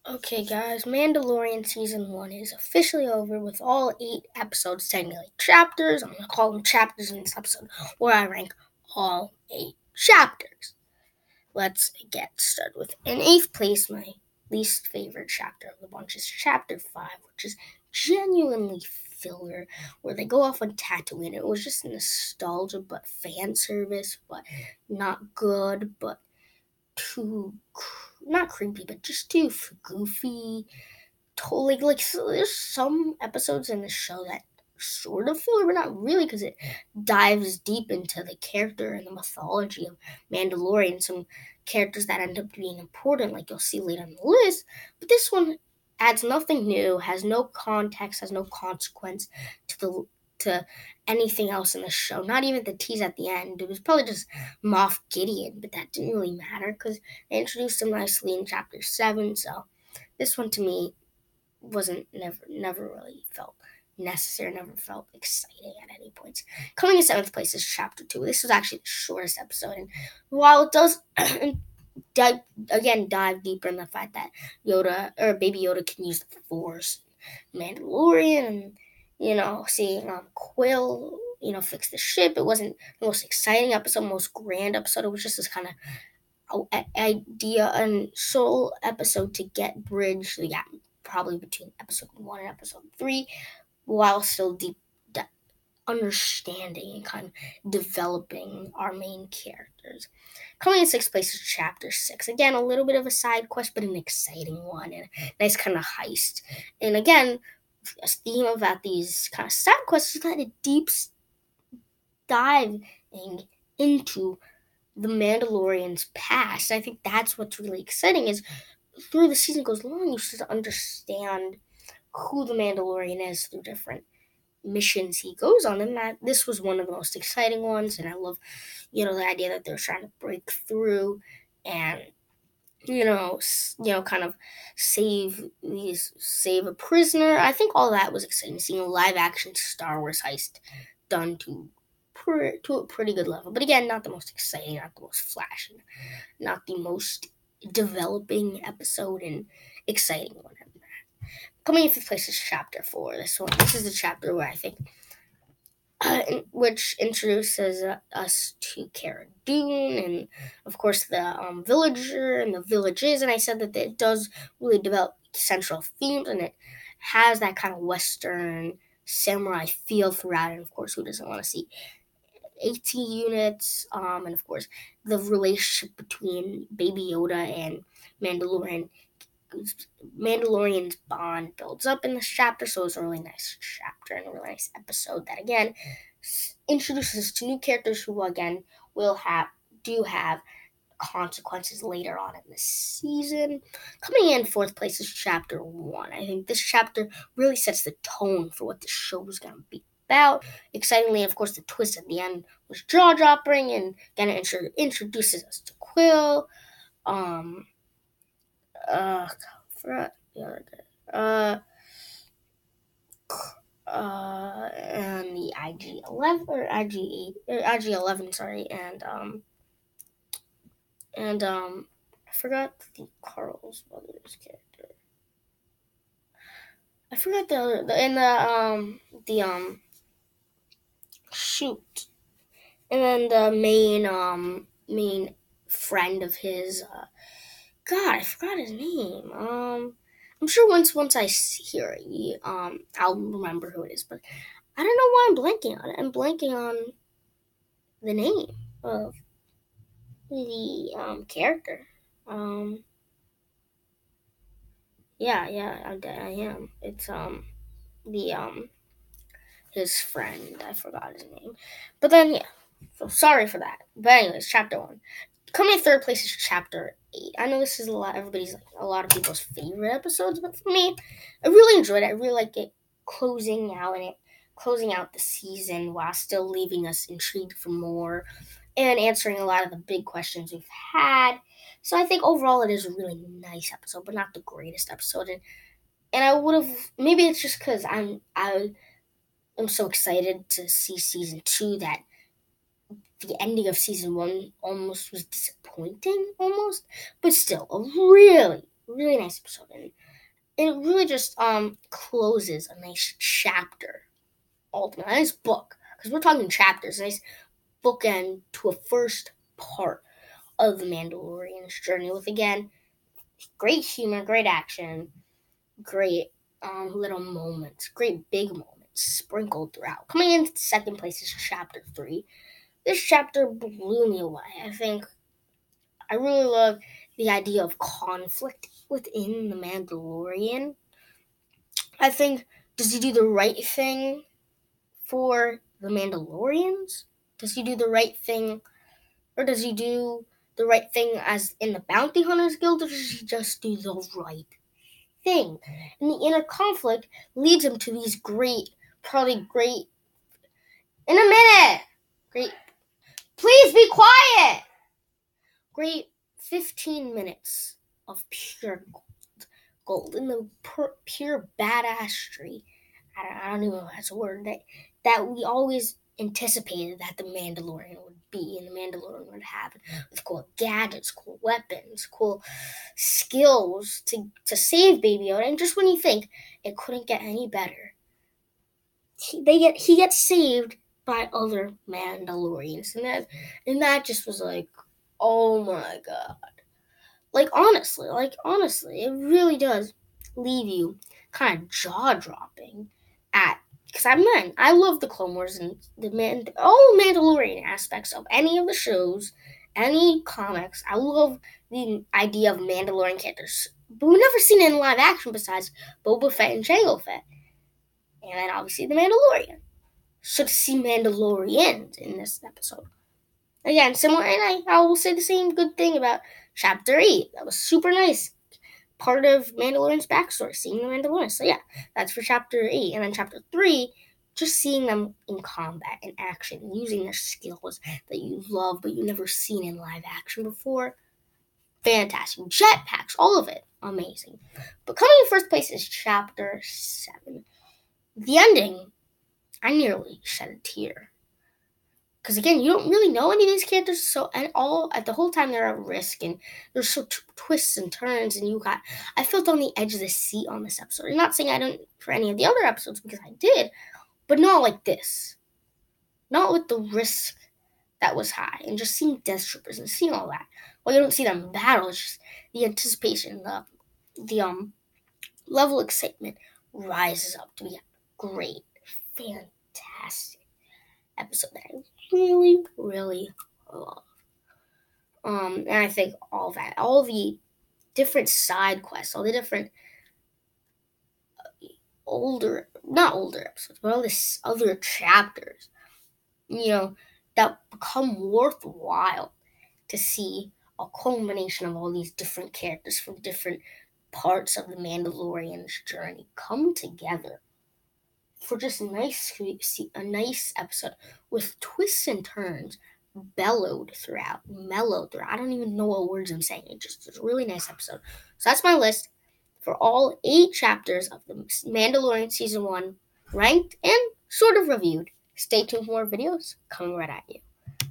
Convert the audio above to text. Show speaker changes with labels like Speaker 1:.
Speaker 1: Okay, guys, Mandalorian Season 1 is officially over with all 8 episodes, technically chapters. I'm going to call them chapters in this episode, where I rank all 8 chapters. Let's get started with in 8th place, my least favorite chapter of the bunch is Chapter 5, which is genuinely filler, where they go off on Tatooine. It was just nostalgia, but fan service, but not good, but too not creepy, but just too goofy. Totally so there's some episodes in the show that sort of filler, but not really, because it dives deep into the character and the mythology of Mandalorian. Some characters that end up being important, like you'll see later on the list. But this one adds nothing new, has no context, has no consequence to anything else in the show. Not even the tease at the end. It was probably just Moff Gideon, but that didn't really matter because they introduced him nicely in Chapter 7. So this one to me wasn't never really felt necessary, never felt exciting at any point. Coming in 7th place is Chapter 2. This was actually the shortest episode, and while it does dive deeper in the fact that Yoda or Baby Yoda can use the Force, Mandalorian, and seeing Quill fix the ship, it wasn't the most exciting episode, most grand episode. It was just this kind of idea and soul episode to get bridge the gap probably between episode 1 and episode 3, while still deep understanding and kind of developing our main characters. Coming in 6th place is Chapter 6. Again, a little bit of a side quest, but an exciting one and a nice kind of heist. And again, a theme about these kind of side quests is that it deep diving into the Mandalorian's past. I think that's what's really exciting is through the season goes along, you start to understand who the Mandalorian is through different missions he goes on, and that this was one of the most exciting ones. And I love, the idea that they're trying to break through and kind of save a prisoner. I think all that was exciting. Seeing a live action Star Wars heist done to a pretty good level, but again, not the most exciting, not the most flashy, not the most developing episode and exciting one. Coming in 5th place is Chapter 4. This is the chapter where I think, which introduces us to Cara Dune and, of course, the villager and the villages. And I said that it does really develop central themes, and it has that kind of Western samurai feel throughout. And, of course, who doesn't want to see AT units? And, of course, the relationship between Baby Yoda and Mandalorian's bond builds up in this chapter, so it's a really nice chapter and a really nice episode that again introduces us to new characters who again do have consequences later on in the season. Coming in 4th place is Chapter 1. I think this chapter really sets the tone for what the show is going to be about. Excitingly, of course, the twist at the end was jaw-dropping and again introduces us to Quill. Forgot the other day. And the IG-11 or IG-8 or IG-11, sorry, and I forgot the Carl's brother's character. I forgot the other and the shoot, and then the main friend of his. God, I forgot his name. I'm sure once I hear it, I'll remember who it is. But I don't know why I'm blanking on it. I'm blanking on the name of the character. Um, yeah, I am. It's the his friend. I forgot his name. But then yeah, so sorry for that. But anyways, Chapter 1. Coming in 3rd place is Chapter 8. I know this is a lot of people's favorite episodes, but for me, I really enjoyed it. I really like it closing out the season while still leaving us intrigued for more and answering a lot of the big questions we've had. So I think overall it is a really nice episode, but not the greatest episode. And I would have, maybe it's just because I am so excited to see season 2 that the ending of season 1 almost was disappointing, almost, but still a really, Really nice episode. And it really just closes a nice chapter. Ultimately, a nice book. Because we're talking chapters. A nice bookend to a first part of the Mandalorian's journey with, again, great humor, great action, great little moments, great big moments sprinkled throughout. Coming in second place is chapter 3. This chapter blew me away. I really love the idea of conflict within the Mandalorian. I think, does he do the right thing for the Mandalorians? Does he do the right thing, or does he do the right thing as in the Bounty Hunters Guild, or does he just do the right thing? And the inner conflict leads him to these probably great, in a minute, great, please be quiet, great 15 minutes of pure gold in the pure badassery. I don't even know if that's a word that we always anticipated that the Mandalorian would be, and the Mandalorian would have, with cool gadgets, cool weapons, cool skills to save Baby Yoda. And just when you think it couldn't get any better, he gets saved by other Mandalorians, and that just was like, oh my god. Like honestly, it really does leave you kind of jaw dropping because I love the Clone Wars and all Mandalorian aspects of any of the shows, any comics. I love the idea of Mandalorian characters, but we've never seen it in live action besides Boba Fett and Jango Fett, and then obviously the Mandalorian. So to see Mandalorians in this episode, again, similar, and I will say the same good thing about Chapter 8. That was super nice. Part of Mandalorian's backstory, seeing the Mandalorian. So yeah, that's for Chapter 8. And then Chapter 3, just seeing them in combat, in action, using their skills that you love but you've never seen in live action before. Fantastic. Jetpacks, all of it. Amazing. But coming in first place is Chapter 7. The ending, I nearly shed a tear. Because again, you don't really know any of these characters, so at the whole time they're at risk, and there's so twists and turns, and I felt on the edge of the seat on this episode. I'm not saying I don't for any of the other episodes, because I did, but not like this. Not with the risk that was high, and just seeing Death Troopers and seeing all that. Well, you don't see them in battle, it's just the anticipation, the level of excitement rises up to be a great, fantastic episode that I really, really love. And I think all the different side quests, all the different not older episodes, but all the other chapters, that become worthwhile to see a culmination of all these different characters from different parts of the Mandalorian's journey come together for just a nice episode with twists and turns mellowed throughout. I don't even know what words I'm saying. It's just a really nice episode. So that's my list for all 8 chapters of the Mandalorian Season 1, ranked and sort of reviewed. Stay tuned for more videos coming right at you.